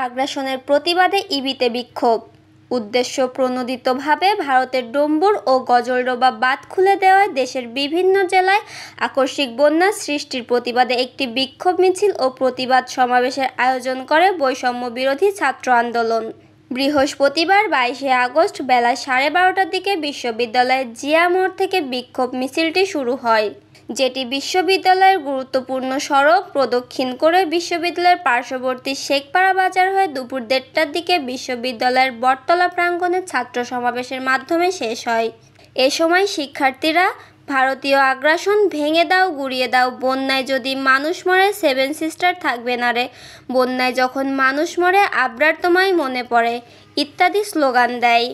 আগ্রাসনের প্রতিবাদে ইবিতে বিক্ষোভ। উদ্দেশ্য প্রণোদিতভাবে ভারতের ডম্বুর ও গজলডোবা বাঁধ খুলে দেওয়ায় দেশের বিভিন্ন জেলায় আকস্মিক বন্যা সৃষ্টির প্রতিবাদে একটি বিক্ষোভ মিছিল ও প্রতিবাদ সমাবেশের আয়োজন করে বৈষম্য বিরোধী ছাত্র আন্দোলন। বৃহস্পতিবার 22শে আগস্ট বেলা 12:30টার দিকে বিশ্ববিদ্যালয়ের জিয়া মোড় থেকে বিক্ষোভ মিছিলটি শুরু হয়, যেটি বিশ্ববিদ্যালয়ের গুরুত্বপূর্ণ সড়ক প্রদক্ষিণ করে বিশ্ববিদ্যালয়ের পার্শ্ববর্তী শেখপাড়া বাজার হয়ে দুপুর 1:30টার দিকে বিশ্ববিদ্যালয়ের বটতলা প্রাঙ্গণে ছাত্র সমাবেশের মাধ্যমে শেষ হয়। এ সময় শিক্ষার্থীরা ভারতীয় আগ্রাসন ভেঙে দাও, গুঁড়িয়ে দাও, বন্যায় যদি মানুষ মরে, সেভেন সিস্টার থাকবে না রে, বন্যায় যখন মানুষ মরে আবরার তোমায় মনে পড়ে ইত্যাদি স্লোগান দেয়।